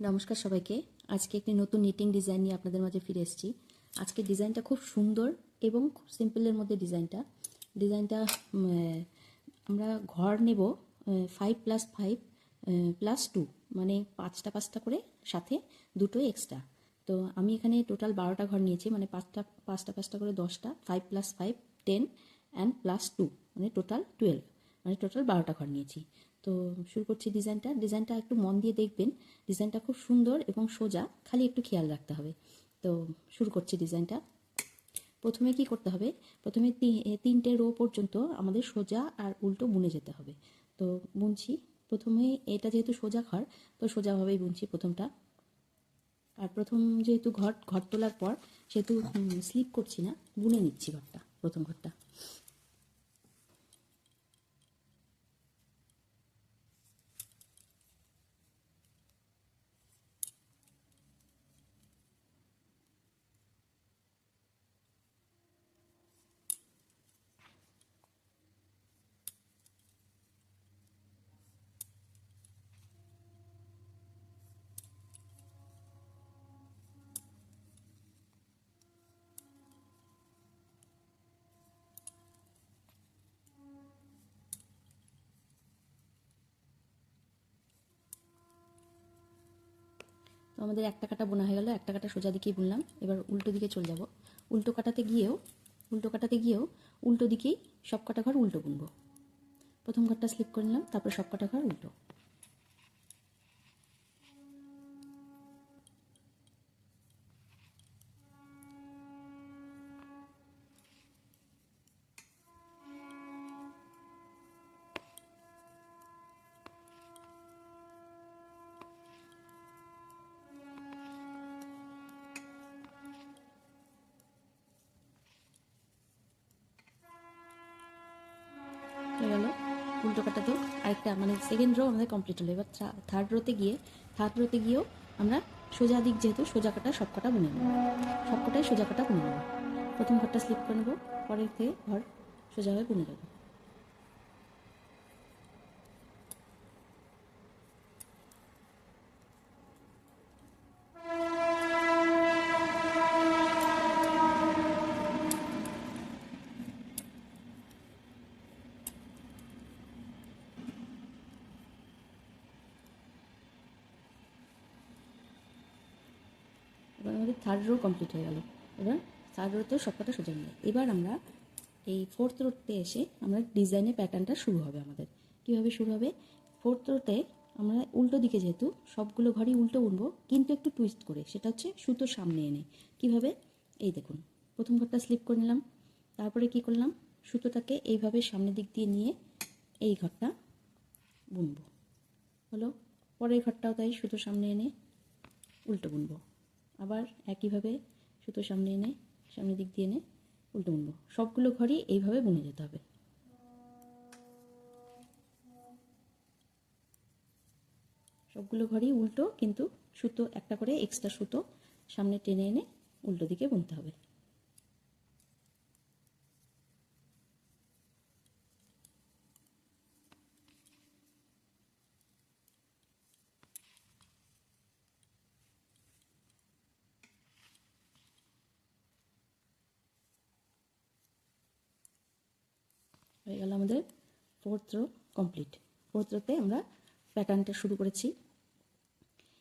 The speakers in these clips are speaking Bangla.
নমস্কার সবাইকে। আজকে একটি নতুন নিটিং ডিজাইন নিয়ে আপনাদের মাঝে ফিরে এসেছি। আজকে ডিজাইনটা খুব সুন্দর এবং খুব সিম্পলের মধ্যে ডিজাইনটা আমরা ঘর নেব 5+5+2 মানে পাঁচটা পাঁচটা করে, সাথে দুটো এক্সট্রা। তো আমি এখানে টোটাল 12টা ঘর নিয়েছি, মানে পাঁচটা পাঁচটা পাঁচটা করে 10টা, 5+5 10 অ্যান্ড +2 মানে টোটাল 12, মানে টোটাল 12টা ঘর নিয়েছি। তো শুরু করছি ডিজাইনটা একটু মন দিয়ে দেখবেন। ডিজাইনটা খুব সুন্দর এবং সোজা, খালি একটু খেয়াল রাখতে হবে। তো শুরু করছি ডিজাইনটা। প্রথমে কি করতে হবে, প্রথমে তিনটে রো পর্যন্ত আমাদের সোজা আর উল্টো বুনে যেতে হবে। তো বুনছি। প্রথমে এটা যেহেতু সোজা ঘর, তো সোজাভাবেই বুনছি প্রথমটা। আর প্রথম যেহেতু ঘর তোলার পর সেহেতু স্লিপ করছি না, বুনে নিচ্ছি প্রথম ঘরটা। তো আমাদের একটা কাটা বোনা হয়ে গেল, একটা কাটা সোজা দিকেই বুনলাম। এবার উল্টো দিকে চলে যাব। উল্টো কাটাতে গিয়েও উল্টো দিকেই সব কটা ঘর উল্টো বুনবো। প্রথম ঘরটা স্লিপ করে নিলাম, তারপর সব কটা ঘর উল্টো। হয়ে গেল। উল্টো কাটাতেও আরেকটা, মানে সেকেন্ড রো আমাদের কমপ্লিট হলো। এবার থার্ড রোতে গিয়েও আমরা সোজা দিক, যেহেতু সোজা কাটা সব কটা বুনে নেব, সব কটাই সোজা কাটা বুনে নেব। প্রথম ঘরটা স্লিপ করে নেব, পরের থেকে ঘর সোজাভাবে বুনে দেবো। এবার আমাদের থার্ড রো কমপ্লিট হয়ে গেল। এবার থার্ড রোতেও সব কটা সোজা নিয়ে এবার আমরা এই ফোর্থ রোতে এসে আমরা ডিজাইনের প্যাটার্নটা শুরু হবে আমাদের। কীভাবে শুরু হবে, ফোর্থ রোতে আমরা উল্টো দিকে, যেহেতু সবগুলো ঘরই উল্টো বুনবো, কিন্তু একটু টুইস্ট করে, সেটা হচ্ছে সুতোর সামনে এনে। কিভাবে, এই দেখুন, প্রথম ঘরটা স্লিপ করে নিলাম, তারপরে কি করলাম, সুতোটাকে এইভাবে সামনের দিক দিয়ে নিয়ে এই ঘরটা বুনবো। হলো। পরের ঘরটাও তাই, সুতোর সামনে এনে উল্টো বুনবো। আবার একইভাবে সুতো সামনে এনে, সামনের দিক দিয়ে এনে উল্টো বুনবো। সবগুলো ঘরই এইভাবে বুনে যেতে হবে। সবগুলো ঘরই উল্টো, কিন্তু সুতো একটা করে এক্সট্রা সুতো সামনে টেনে এনে উল্টো দিকে বুনতে হবে। হয়ে গেল আমাদের ফোর্থ রো কমপ্লিট। ফোর্থ রোতে আমরা প্যাটার্নটা শুরু করেছি।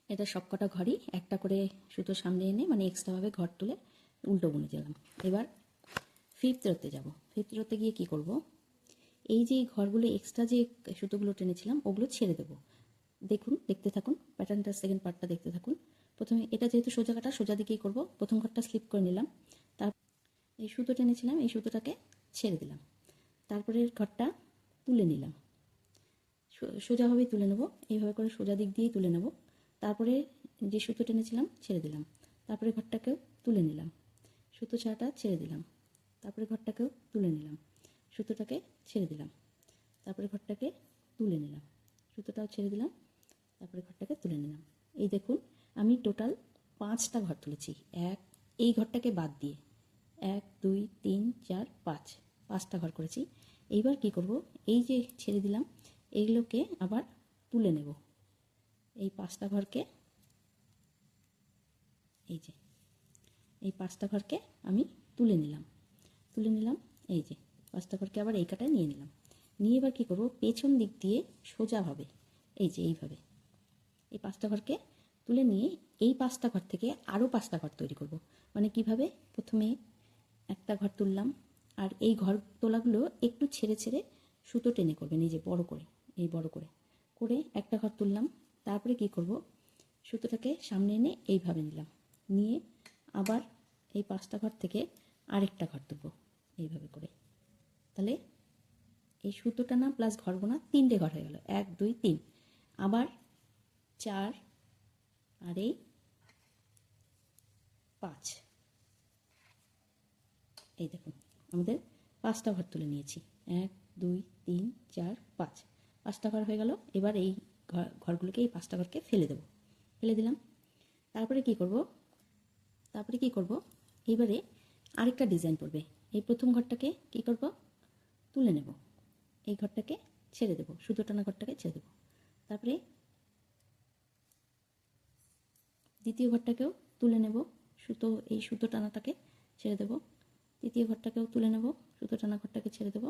এটা সবকটা ঘরই একটা করে সুতো সামনে এনে, মানে এক্সট্রাভাবে ঘর তুলে উল্টো বুনে দিলাম। এবার ফিফথ রোতে যাব। ফিফথ রোতে গিয়ে কি করব, এই যে ঘরগুলো এক্সট্রা যে সুতোগুলো টেনেছিলাম ওগুলো ছেড়ে দেবো। দেখুন, দেখতে থাকুন, প্যাটার্নটার সেকেন্ড পার্টটা দেখতে থাকুন। প্রথমে এটা যেহেতু সোজা কাটা, সোজা দিকেই করব। প্রথম ঘরটা স্লিপ করে নিলাম, তার এই সুতো টেনেছিলাম, এই সুতোটাকে ছেড়ে দিলাম। তারপরে ঘরটা তুলে নিলাম, সোজাভাবেই তুলে নেব, এইভাবে করে সোজা দিক দিয়েই তুলে নেব। তারপরে যে সুতো টেনেছিলাম ছেড়ে দিলাম, তারপরে ঘরটাকেও তুলে নিলাম, সুতো ছাড়াটা ছেড়ে দিলাম, তারপরে ঘরটাকেও তুলে নিলাম, সুতোটাকে ছেড়ে দিলাম, তারপরে ঘরটাকে তুলে নিলাম, সুতোটাও ছেড়ে দিলাম, তারপরে ঘরটাকে তুলে নিলাম। এই দেখুন, আমি টোটাল 5টা ঘর তুলেছি, এই ঘরটাকে বাদ দিয়ে 1 2 3 4 5, 5টা ঘর করেছি। এইবার কি করব, এই যে ছেড়ে দিলাম এইগুলোকে আবার তুলে নেব। এই 5টা ঘরকে এই যে এই 5টা ঘরকে আমি তুলে নিলাম, এই যে 5টা ঘরকে আবার এই কাটায় নিয়ে নিলাম। নিয়ে এবার কী করব, পেছন দিক দিয়ে সোজাভাবে এই যে এইভাবে এই 5টা ঘরকে তুলে নিয়ে এই 5টা ঘর থেকে আরও 5টা ঘর তৈরি করব। মানে কিভাবে, প্রথমে একটা ঘর তুললাম, আর এই ঘর তোলাগুলো একটু ছেড়ে ছেড়ে সুতো টেনে করবেন, এই যে বড় করে, এই বড় করে করে একটা ঘর তুললাম। তারপরে কি করব, সুতোটাকে সামনে এনে এইভাবে নিলাম, নিয়ে আবার এই 5টা ঘর থেকে আরেকটা ঘর তুলব এইভাবে করে। তাহলে এই সুতো টানা প্লাস ঘর বোনা 3টে ঘর হয়ে গেল, 1 2 3, আবার 4 আর এই 5। এই দেখুন আমাদের 5টা ঘর তুলে নিয়েছি, 1 2 3 4 5, 5টা ঘর হয়ে গেল। এবার এই ঘরগুলোকে, এই 5টা ঘরকে ফেলে দেব, ফেলে দিলাম। তারপরে কি করব, এবারে আরেকটা ডিজাইন পড়বে। এই প্রথম ঘরটাকে কি করব, তুলে নেব, এই ঘরটাকে ছেড়ে দেব, সুতো টানা ঘরটাকে ছেড়ে দেব। তারপরে দ্বিতীয় ঘরটাকেও তুলে নেব, এই সুতো টানাটাকে ছেড়ে দেব। তৃতীয় ঘরটাকেও তুলে নেব, সুতো টানা ঘরটাকে ছেড়ে দেব।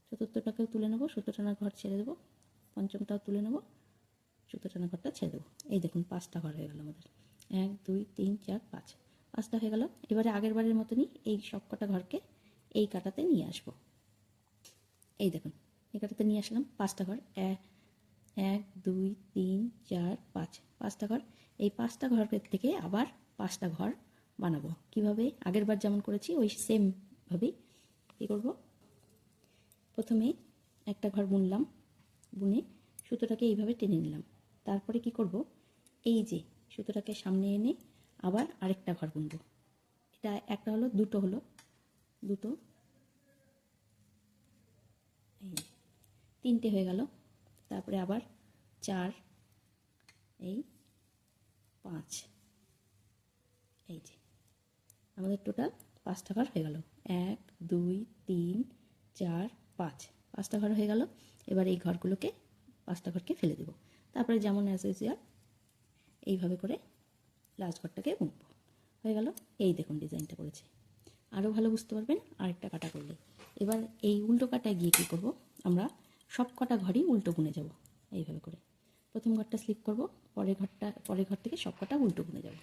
চতুর্থটাকেও তুলে নেব, সুতো টানা ঘর ছেড়ে দেব। পঞ্চমটাও তুলে নেব, সুতো টানা ঘরটা ছেড়ে দেবো। এই দেখুন 5টা ঘর হয়ে গেল আমাদের, 1 2 3 4 5, 5টা হয়ে গেল। এবারে আগের বারের মতনই এই সবকটা ঘরকে এই কাটাতে নিয়ে আসবো। এই দেখুন এই কাটাতে নিয়ে আসলাম 5টা ঘর, 1 2 3 4 5, 5টা ঘর। এই 5টা ঘরের থেকে আবার 5টা ঘর বানাবো। কিভাবে, আগের বার যেমন করেছি ওই সেমভাবেই কী করবো, প্রথমে একটা ঘর বুনলাম, বুনে সুতোটাকে এইভাবে টেনে নিলাম। তারপরে কি করব, এই যে সুতোটাকে সামনে এনে আবার আরেকটা ঘর বুনবো। এটা একটা হলো, দুটো হলো, দুটো, এই 3টে হয়ে গেল। তারপরে আবার 4, এই 5, এই যে আমাদের টোটাল 5টা ঘর হয়ে গেল, 1 2 3 4 5, 5টা ঘর হয়ে গেল। এবার এই ঘরগুলোকে, 5টা ঘরকে ফেলে দেব। তারপরে যেমন অ্যাজ ইউজুয়াল এইভাবে করে লাস্ট ঘরটাকে বুনবো। হয়ে গেল, এই দেখুন ডিজাইনটা করেছে। আরও ভালো বুঝতে পারবেন আরেকটা কাটা করলে। এবার এই উল্টো কাটায় গিয়ে কী করব, আমরা সব কটা ঘরই উল্টো বুনে যাব এইভাবে করে। প্রথম ঘরটা স্লিপ করব, পরের ঘর থেকে সব কটা উল্টো বুনে যাব।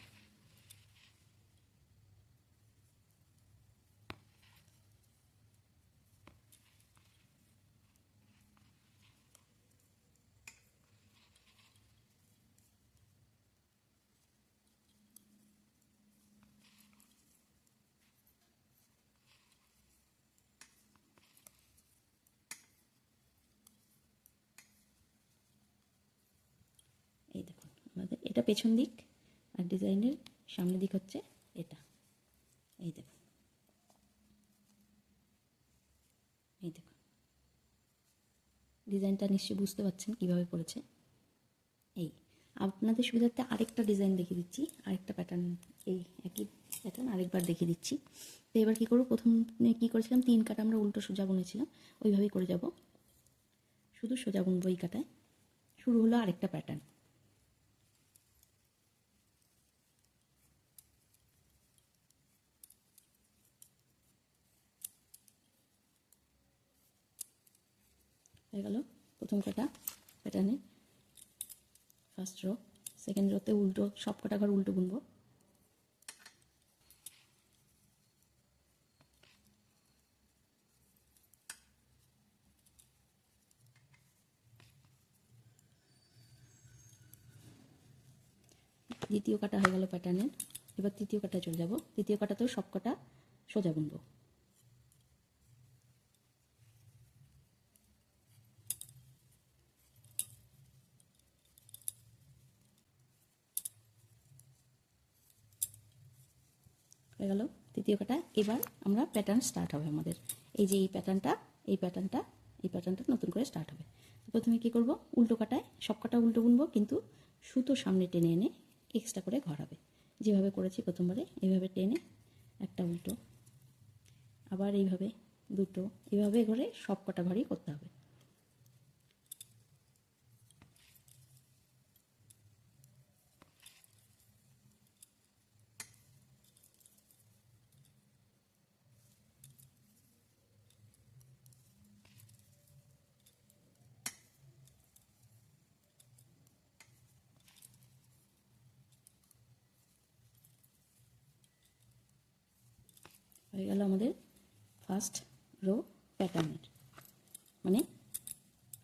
এই দেখুন আমাদের এটা পেছন দিক, আর ডিজাইনের সামনের দিক হচ্ছে এটা। এই দেখুন, এই দেখুন ডিজাইনটা নিশ্চয়ই বুঝতে পারছেন কীভাবে করেছে। এই আপনাদের সুবিধার্থে আরেকটা ডিজাইন দেখিয়ে দিচ্ছি, আরেকটা প্যাটার্ন, এই একই প্যাটার্ন আরেকবার দেখিয়ে দিচ্ছি। তো এবার কী করবো, প্রথমে কী করেছিলাম, 3 কাটা আমরা উল্টো সোজা বুনেছিলাম, ওইভাবেই করে যাব, শুধু সোজা বুনবো এই কাটায়। শুরু হলো আরেকটা প্যাটার্ন। হয়ে গেল প্রথম কাটা প্যাটার্নে ফার্স্ট রো। সেকেন্ড রোতে উল্টো, সব কটা ঘর উল্টো বুনবো। দ্বিতীয় কাটা হয়ে গেল প্যাটার্নের। এবার তৃতীয় কাটায় চলে যাব, তৃতীয় কাটাতেও সব কটা সোজা বুনবো। হয়ে গেল তৃতীয় কাটা। এবার আমরা প্যাটার্ন স্টার্ট হবে আমাদের, এই যে এই প্যাটার্নটা নতুন করে স্টার্ট হবে। প্রথমে কী করব, উল্টো কাটায় সব কটা উল্টো বুনবো, কিন্তু সুতো সামনে টেনে এনে এক্সট্রা করে ঘর হবে। যেভাবে করেছি প্রথমবারে এইভাবে টেনে একটা উল্টো, আবার এইভাবে দুটো, এইভাবে করে সব কটা ঘরই করতে হবে। হয়ে গেল আমাদের ফার্স্ট রো প্যাটার্নের, মানে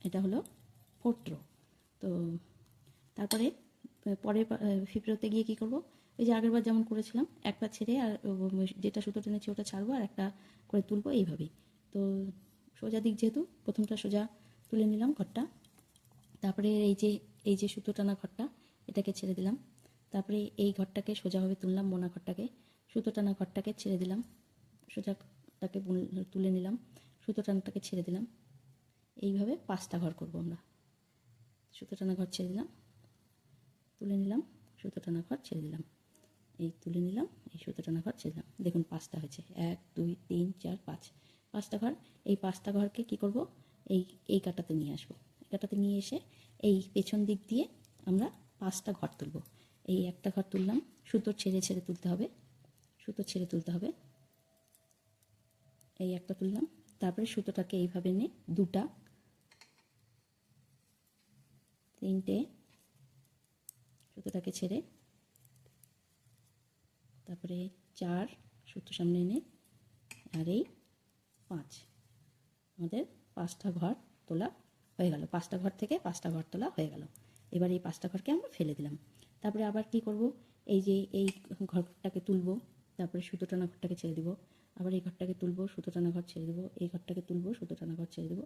এটা হলো 4th রো। তো তারপরে পরের 5th রোতে গিয়ে কী করব, ওই যে আগেরবার যেমন করেছিলাম, একটা ছেড়ে আর যেটা সুতো টেনেছি ওটা ছাড়বো আর একটা করে তুলবো এইভাবেই। তো সোজা দিক যেহেতু প্রথমটা সোজা তুলে নিলাম ঘরটা, তারপরে এই যে সুতো টানা ঘরটা এটাকে ছেড়ে দিলাম, তারপরে এই ঘরটাকে সোজাভাবে তুললাম, মোনা ঘরটাকে, সুতো টানা ঘরটাকে ছেড়ে দিলাম, সোজাটাকে তুলে নিলাম, সুতো টানাটাকে ছেড়ে দিলাম। এইভাবে 5টা ঘর করব আমরা। সুতো টানা ঘর ছেড়ে দিলাম, তুলে নিলাম, সুতো টানা ঘর ছেড়ে দিলাম, এই তুলে নিলাম, এই সুতো টানা ঘর ছেড়ে দিলাম। দেখুন 5টা হয়েছে, 1 2 3 4 5, 5টা ঘর। এই 5টা ঘরকে কী করব, এই কাটাতে নিয়ে আসবো। এই কাটাতে নিয়ে এসে এই পেছন দিক দিয়ে আমরা 5টা ঘর তুলব। এই একটা ঘর তুললাম, সুতো ছেড়ে ছেড়ে তুলতে হবে, সুতো ছেড়ে তুলতে হবে। এই একটা তুললাম, তারপরে সুতোটাকে এইভাবে নিয়ে 2টা 3টে সুতোটাকে ছেড়ে, তারপরে 4 সুতো সামনে এনে, আর এই 5, আমাদের 5টা ঘর তোলা হয়ে গেল। 5টা ঘর থেকে 5টা ঘর তোলা হয়ে গেল। এবার এই 5টা ঘরকে আমরা ফেলে দিলাম। তারপরে আবার কি করব, এই যে এই ঘরটাকে তুলব, তারপরে সুতো টানা ঘরটাকে ছেড়ে দিব, আবার এই ঘরটাকে তুলব, সুতো টানা ঘর ছেড়ে দেবো, এই ঘরটাকে তুলব, সুতো টানা ঘর ছেড়ে দেবো,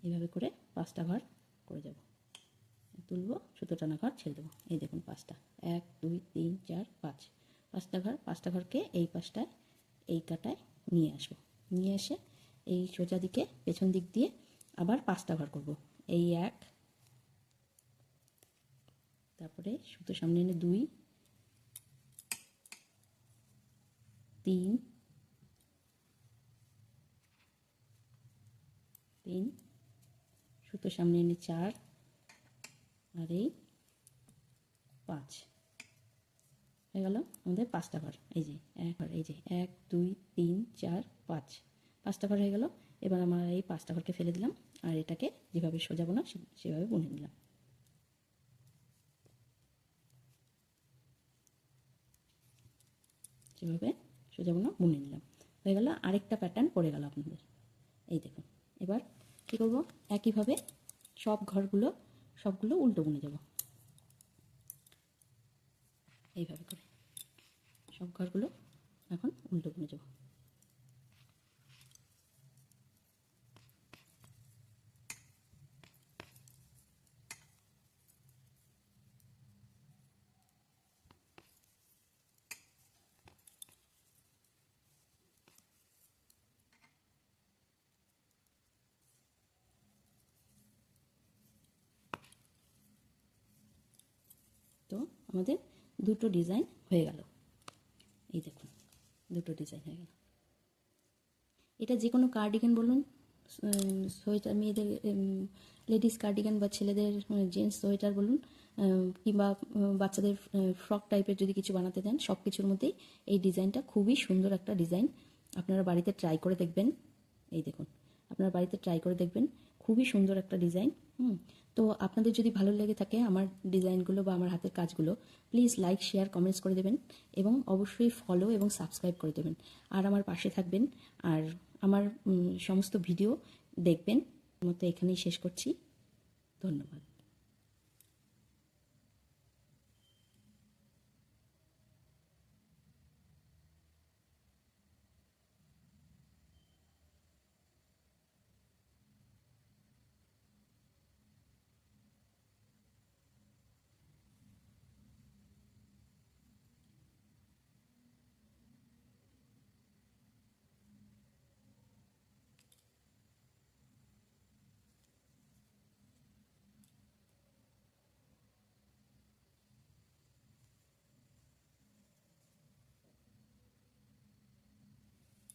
এইভাবে করে 5টা ঘর করে যাব। তুলব, সুতো টানা ঘর ছেড়ে দেবো। এই দেখুন 5টা, 1 2 3 4 5, 5টা ঘর। 5টা ঘরকে এই পাশটায় এই কাটায় নিয়ে আসবো, নিয়ে এসে এই সোজা দিকে পেছন দিক দিয়ে আবার 5টা ঘর করব। এই 1, তারপরে সুতো সামনে এনে 2 3 3, সুতো সামনে এনে 4, আর এই 5 হয়ে গেল আমাদের 5টা ঘর। এই যে এই যে 1 2 3 4 5, 5টা ঘর হয়ে গেল। এবার আমরা এই 5টা ঘরকে ফেলে দিলাম, আর এটাকে যেভাবে সোজা বোনা সেভাবে বুনে নিলাম। সেভাবে সোজা বোনা বুনে নিলাম, হয়ে গেল। আরেকটা প্যাটার্ন পড়ে গেল আপনাদের। এই দেখুন, এবার কী করব, একইভাবে সবগুলো উল্টো বুনে যাব, এইভাবে করে সব ঘরগুলো এখন উল্টো বুনে যাব। তো আমাদের দুটো ডিজাইন হয়ে গেল। এই দেখুন, দুটো ডিজাইন হয়ে গেল। এটা যে কোনো কার্ডিগান বলুন, সোয়েটার, মেয়েদের লেডিস কার্ডিগান বা ছেলেদের জেন্টস সোয়েটার বলুন, কিংবা বাচ্চাদের ফ্রক টাইপের যদি কিছু বানাতে চান, সব কিছুর মধ্যেই এই ডিজাইনটা খুবই সুন্দর একটা ডিজাইন। আপনারা বাড়িতে ট্রাই করে দেখবেন। এই দেখুন, আপনারা বাড়িতে ট্রাই করে দেখবেন, খুবই সুন্দর একটা ডিজাইন। তো আপনাদের যদি ভালো লেগে থাকে আমার ডিজাইনগুলো বা আমার হাতের কাজগুলো, প্লিজ লাইক শেয়ার কমেন্টস করে দেবেন, এবং অবশ্যই ফলো এবং সাবস্ক্রাইব করে দেবেন, আর আমার পাশে থাকবেন, আর আমার সমস্ত ভিডিও দেখবেন। মতো এখানেই শেষ করছি। ধন্যবাদ।